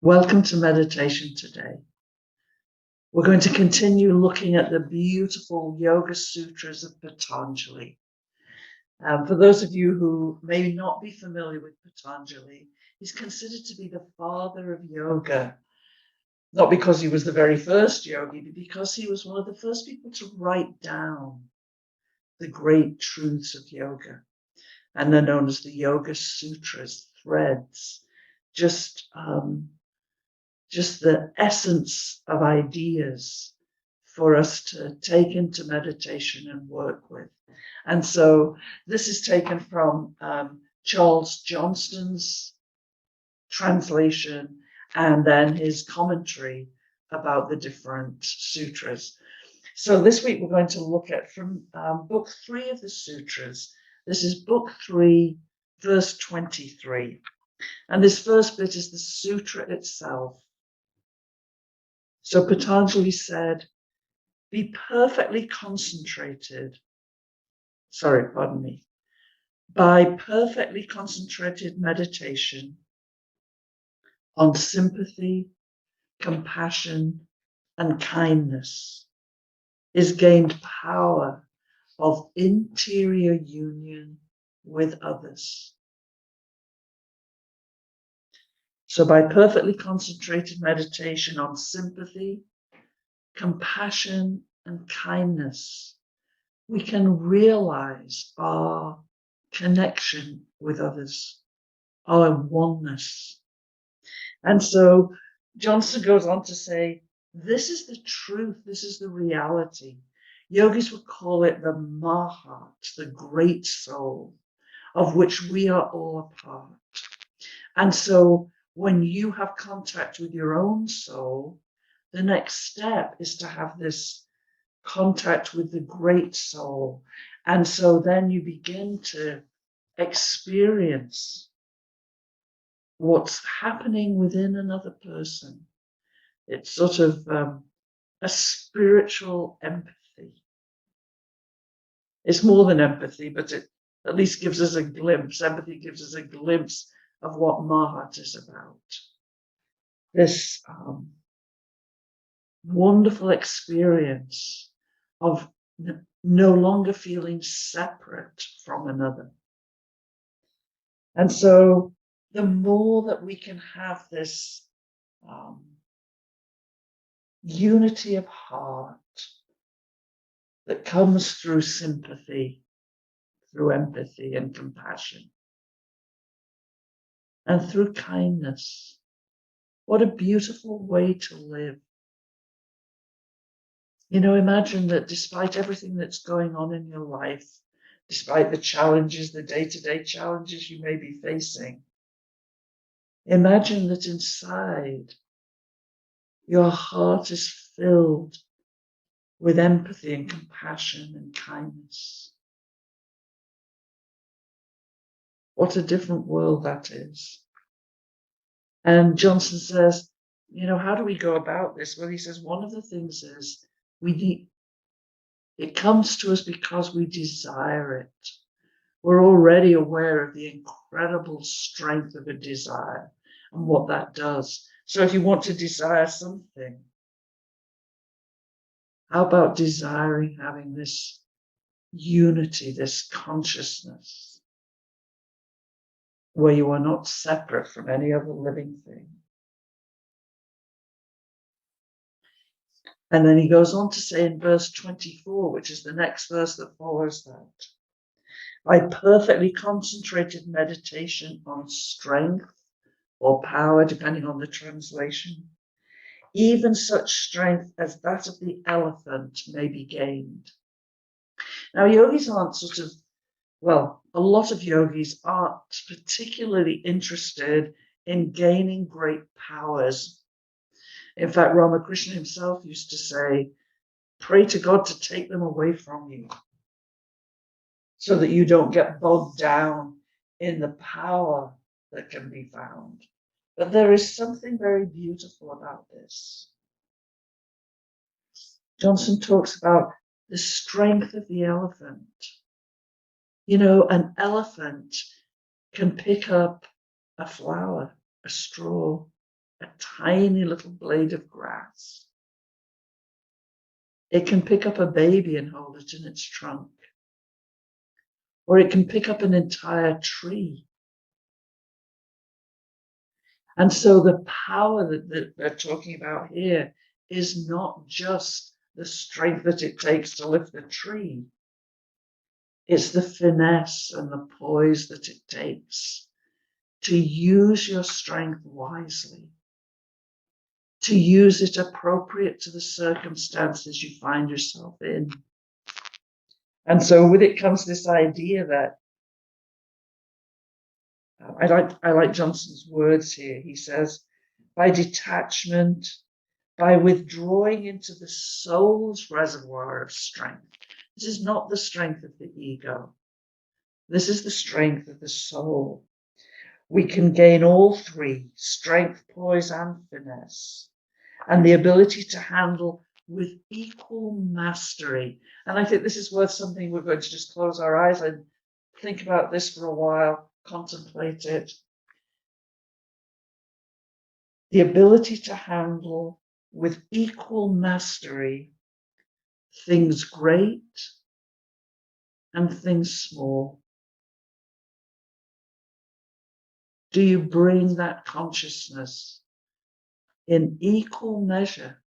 Welcome to meditation today. We're going to continue looking at the beautiful Yoga Sutras of Patanjali. For those of you who may not be familiar with Patanjali, he's considered to be the father of yoga, not because he was the very first yogi, but because he was one of the first people to write down the great truths of yoga. And they're known as the Yoga Sutras, threads, just the essence of ideas for us to take into meditation and work with. And so this is taken from Charles Johnston's translation and then his commentary about the different sutras. So this week we're going to look at from book 3 of the sutras. This is book 3, verse 23. And this first bit is the sutra itself. So Patanjali said, be perfectly concentrated. By perfectly concentrated meditation on sympathy, compassion, and kindness is gained power of interior union with others. So by perfectly concentrated meditation on sympathy, compassion, and kindness, we can realize our connection with others, our oneness. And so Johnson goes on to say, this is the truth, this is the reality. Yogis would call it the Mahat, the great soul, of which we are all a part. And so when you have contact with your own soul, the next step is to have this contact with the great soul. And so then you begin to experience what's happening within another person. It's sort of a spiritual empathy. It's more than empathy, but it at least gives us a glimpse. Empathy gives us a glimpse of what Mahat is about. This wonderful experience of no longer feeling separate from another. And so the more that we can have this unity of heart that comes through sympathy, through empathy and compassion, and through kindness, what a beautiful way to live. You know, imagine that despite everything that's going on in your life, despite the challenges, the day-to-day challenges you may be facing, imagine that inside your heart is filled with empathy and compassion and kindness. What a different world that is. And Johnson says, you know, how do we go about this? Well, he says one of the things is it comes to us because we desire it. We're already aware of the incredible strength of a desire and what that does. So if you want to desire something, how about desiring having this unity, this consciousness, where you are not separate from any other living thing? And then he goes on to say in verse 24, which is the next verse that follows that, by perfectly concentrated meditation on strength or power, depending on the translation, even such strength as that of the elephant may be gained. Now, yogis aren't a lot of yogis aren't particularly interested in gaining great powers. In fact, Ramakrishna himself used to say, pray to God to take them away from you so that you don't get bogged down in the power that can be found. But there is something very beautiful about this. Johnson talks about the strength of the elephant. You know, an elephant can pick up a flower, a straw, a tiny little blade of grass. It can pick up a baby and hold it in its trunk. Or it can pick up an entire tree. And so the power that they're talking about here is not just the strength that it takes to lift the tree. It's the finesse and the poise that it takes to use your strength wisely, to use it appropriate to the circumstances you find yourself in. And so with it comes this idea that I like Johnson's words here. He says, by detachment, by withdrawing into the soul's reservoir of strength. This is not the strength of the ego. This is the strength of the soul. We can gain all three, strength, poise, and finesse, and the ability to handle with equal mastery. And I think this is worth something we're going to just close our eyes and think about this for a while, contemplate it. The ability to handle with equal mastery things great and things small. Do you bring that consciousness in equal measure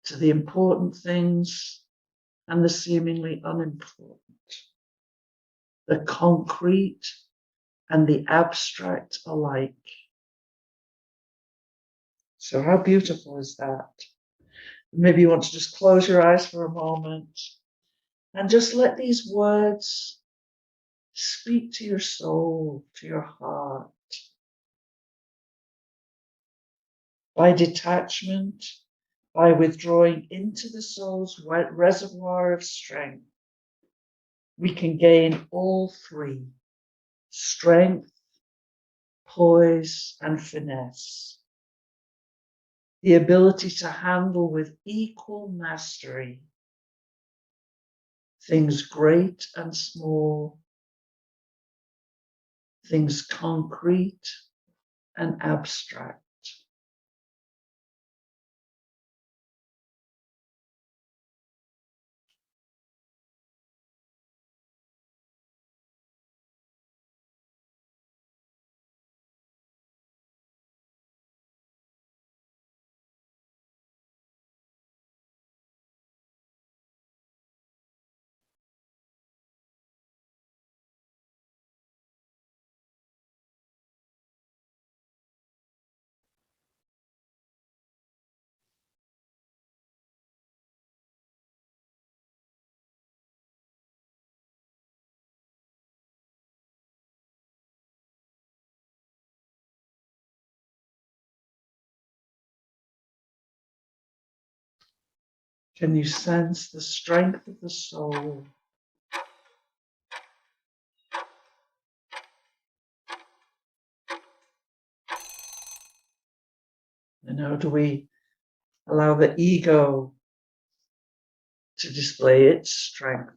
to the important things and the seemingly unimportant, the concrete and the abstract alike? So how beautiful is that? Maybe you want to just close your eyes for a moment and just let these words speak to your soul, to your heart. By detachment, by withdrawing into the soul's reservoir of strength, we can gain all three, strength, poise, and finesse. The ability to handle with equal mastery things great and small, things concrete and abstract. Can you sense the strength of the soul? Do we allow the ego to display its strength?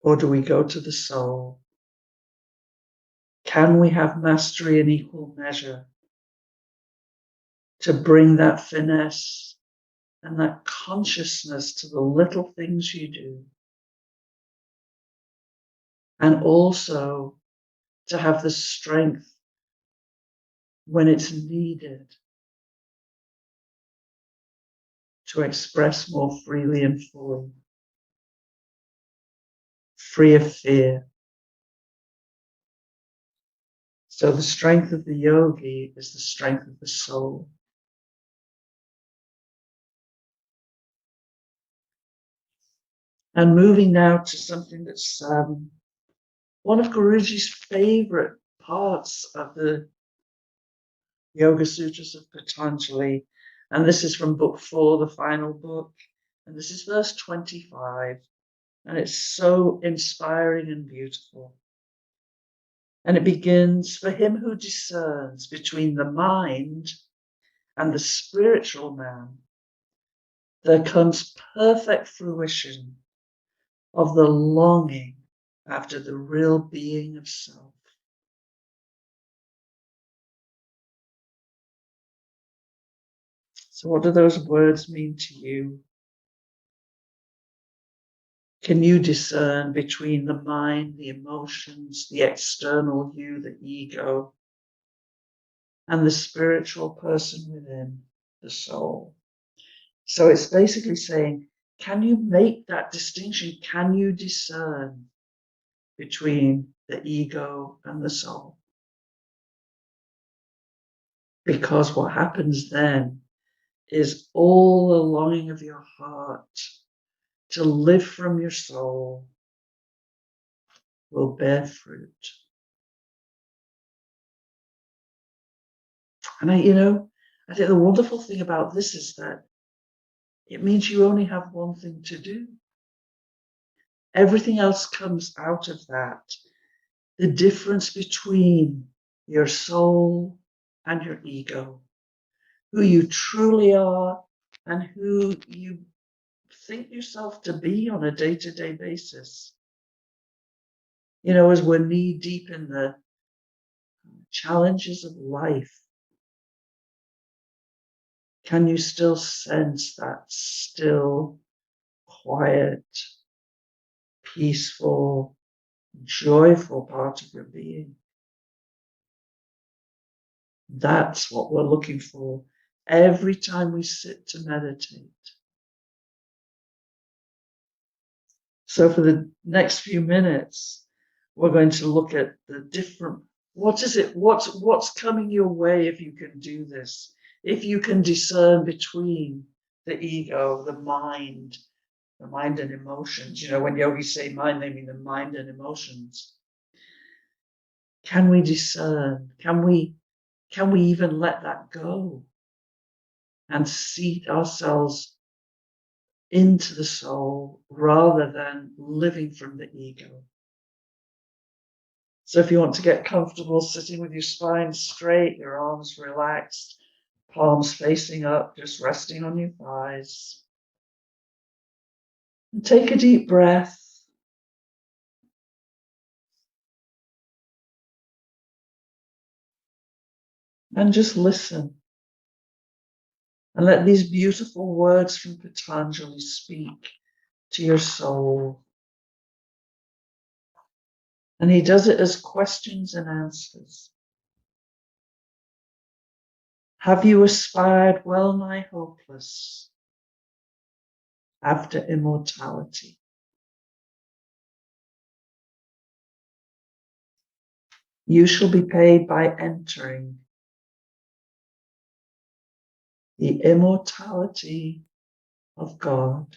Or do we go to the soul? Can we have mastery in equal measure to bring that finesse and that consciousness to the little things you do? And also to have the strength when it's needed to express more freely and fully, free of fear. So the strength of the yogi is the strength of the soul. And moving now to something that's one of Guruji's favorite parts of the Yoga Sutras of Patanjali. And this is from book 4, the final book. And this is verse 25. And it's so inspiring and beautiful. And it begins, for him who discerns between the mind and the spiritual man, there comes perfect fruition of the longing after the real being of self. So, what do those words mean to you? Can you discern between the mind, the emotions, the external you, the ego, and the spiritual person within, the soul? So it's basically saying, can you make that distinction? Can you discern between the ego and the soul? Because what happens then is all the longing of your heart to live from your soul will bear fruit. And I think the wonderful thing about this is that it means you only have one thing to do. Everything else comes out of that. The difference between your soul and your ego, who you truly are and who you think yourself to be on a day-to-day basis. As we're knee deep in the challenges of life, can you still sense that still, quiet, peaceful, joyful part of your being? That's what we're looking for every time we sit to meditate. So for the next few minutes, we're going to look at the different, what is it? What's coming your way if you can do this? If you can discern between the ego, the mind and emotions. When yogis say mind, they mean the mind and emotions. Can we discern? Can we even let that go and seat ourselves into the soul rather than living from the ego? So if you want to get comfortable sitting with your spine straight, your arms relaxed, palms facing up, just resting on your thighs. And take a deep breath. And just listen. And let these beautiful words from Patanjali speak to your soul. And he does it as questions and answers. Have you aspired well nigh hopeless after immortality? You shall be paid by entering the immortality of God.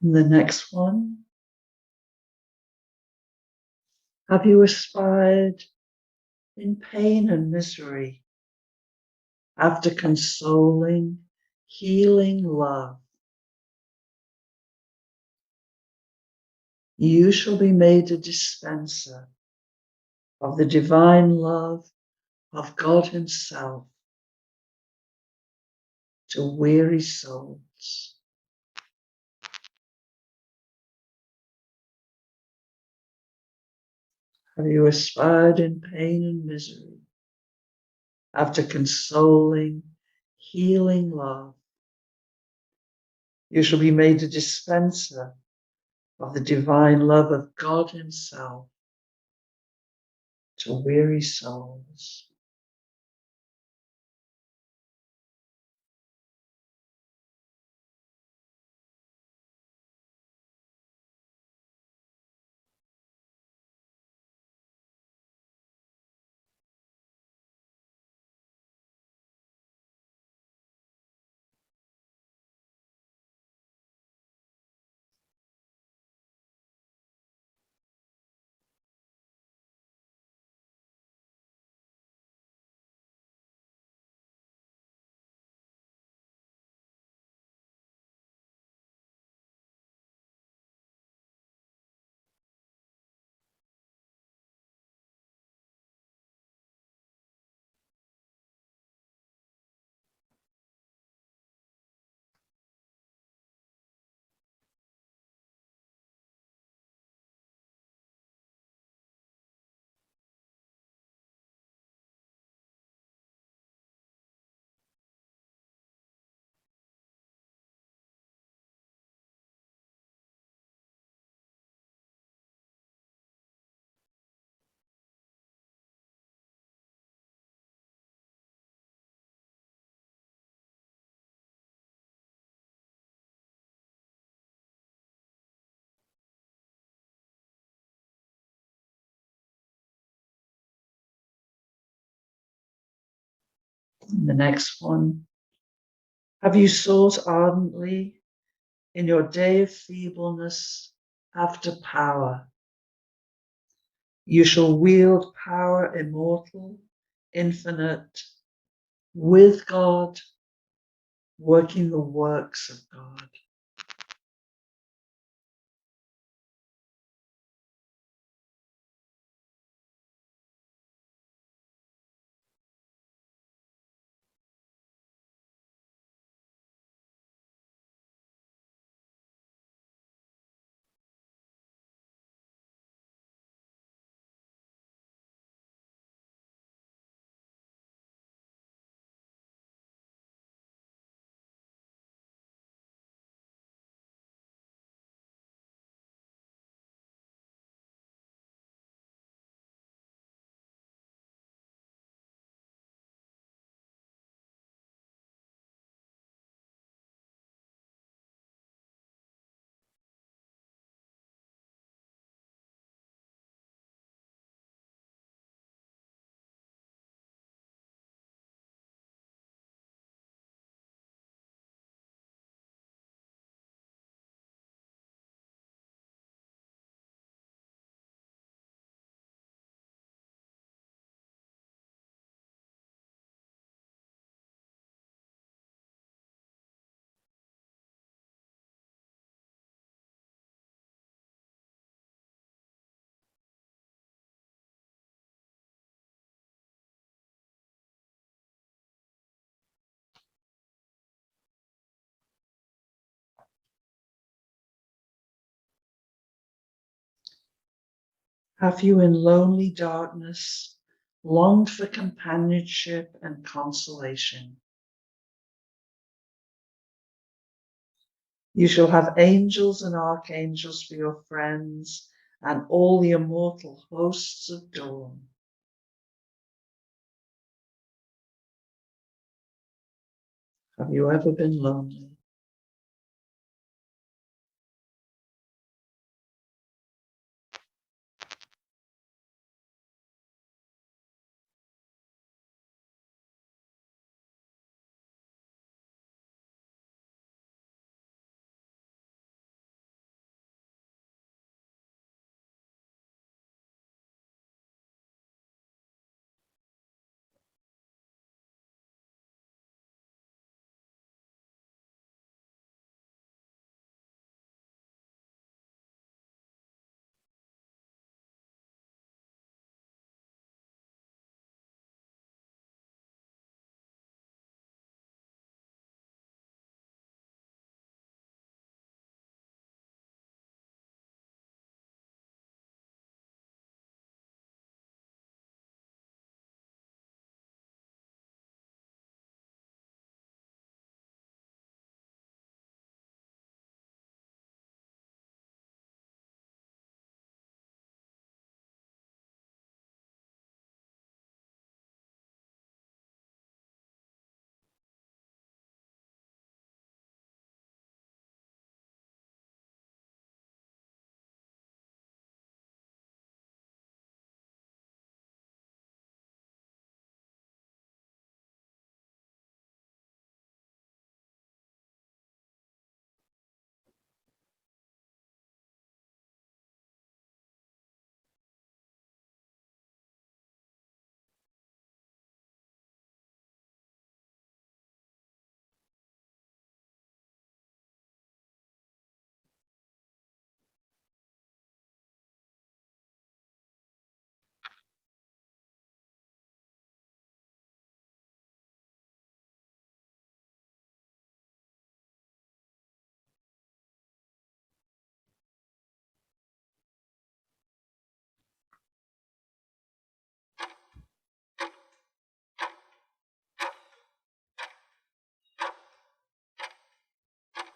And the next one, Have you aspired in pain and misery after consoling, healing love? You shall be made a dispenser of the divine love of God Himself to weary souls. Have you aspired in pain and misery after consoling, healing love? You shall be made a dispenser of the divine love of God Himself to weary souls. And the next one. Have you sought ardently in your day of feebleness after power? You shall wield power immortal, infinite, with God, working the works of God. Have you in lonely darkness longed for companionship and consolation? You shall have angels and archangels for your friends and all the immortal hosts of dawn. Have you ever been lonely?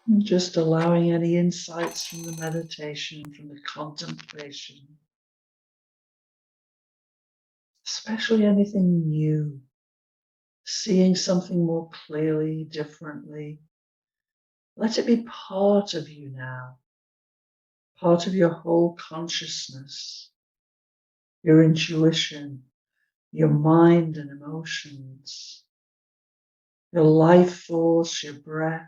And just allowing any insights from the meditation, from the contemplation, especially anything new, seeing something more clearly, differently. Let it be part of you now, part of your whole consciousness, your intuition, your mind and emotions, your life force, your breath,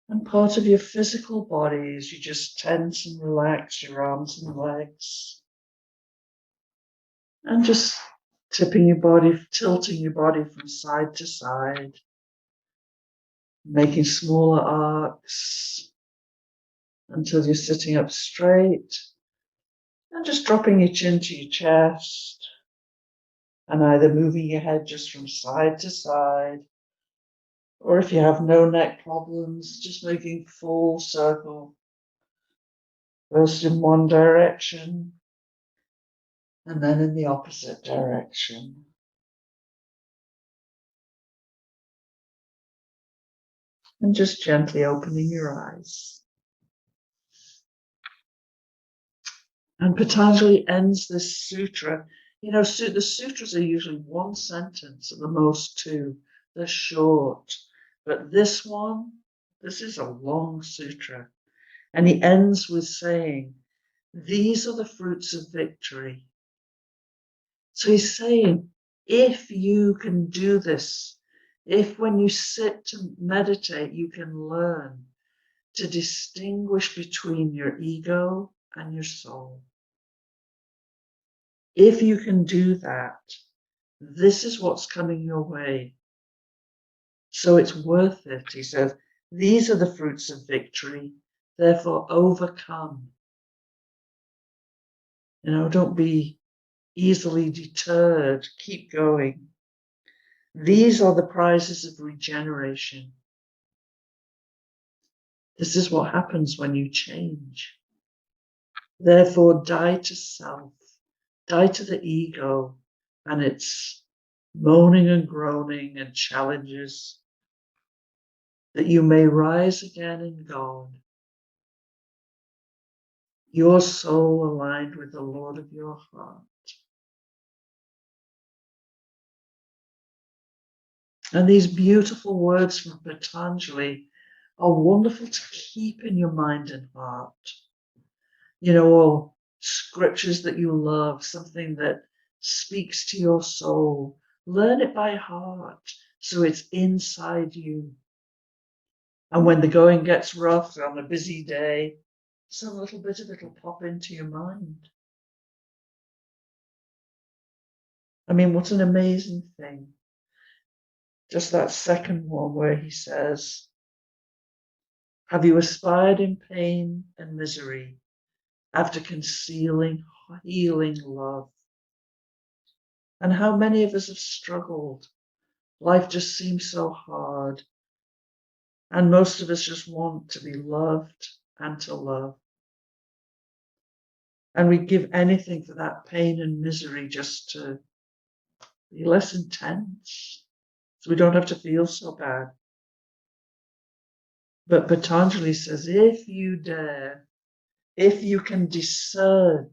and part of your physical body as you just tense and relax your arms and legs. And just tilting your body from side to side, making smaller arcs until you're sitting up straight, and just dropping your chin to your chest, and either moving your head just from side to side, or if you have no neck problems, just making full circle, first in one direction, and then in the opposite direction. And just gently opening your eyes. And Patanjali ends this sutra. You know, the sutras are usually one sentence, at the most two. They're short. But this one, this is a long sutra. And he ends with saying, these are the fruits of victory. So he's saying, if you can do this, if when you sit to meditate, you can learn to distinguish between your ego and your soul. If you can do that, this is what's coming your way. So it's worth it, he says. These are the fruits of victory, therefore overcome. You know, don't be easily deterred, keep going. These are the prizes of regeneration. This is what happens when you change. Therefore, die to self, die to the ego and its moaning and groaning and challenges, that you may rise again in God, your soul aligned with the Lord of your heart. And these beautiful words from Patanjali are wonderful to keep in your mind and heart. You know, or scriptures that you love, something that speaks to your soul. Learn it by heart so it's inside you. And when the going gets rough on a busy day, some little bit of it will pop into your mind. I mean, what an amazing thing. Just that second one where he says, have you aspired in pain and misery after concealing healing love? And how many of us have struggled? Life just seems so hard. And most of us just want to be loved and to love. And we give anything for that pain and misery just to be less intense, so we don't have to feel so bad. But Patanjali says, if you dare, if you can discern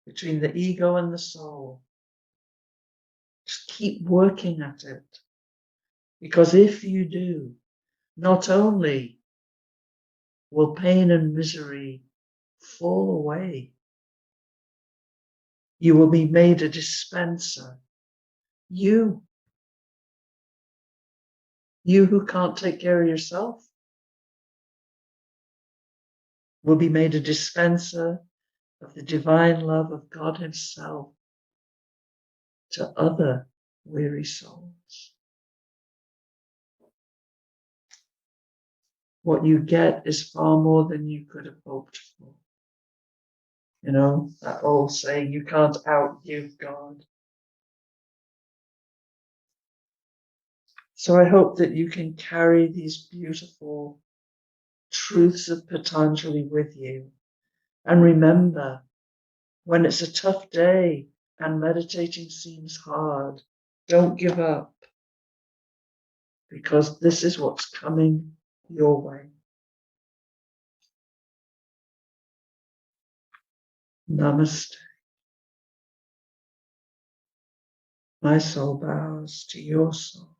between the ego and the soul, just keep working at it. Because if you do, not only will pain and misery fall away, you will be made a dispenser. You who can't take care of yourself, will be made a dispenser of the divine love of God Himself to other weary souls. What you get is far more than you could have hoped for. You know, that old saying, you can't outgive God. So I hope that you can carry these beautiful truths of Patanjali with you. And remember, when it's a tough day and meditating seems hard, don't give up. because this is what's coming your way. Namaste. My soul bows to your soul.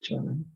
John.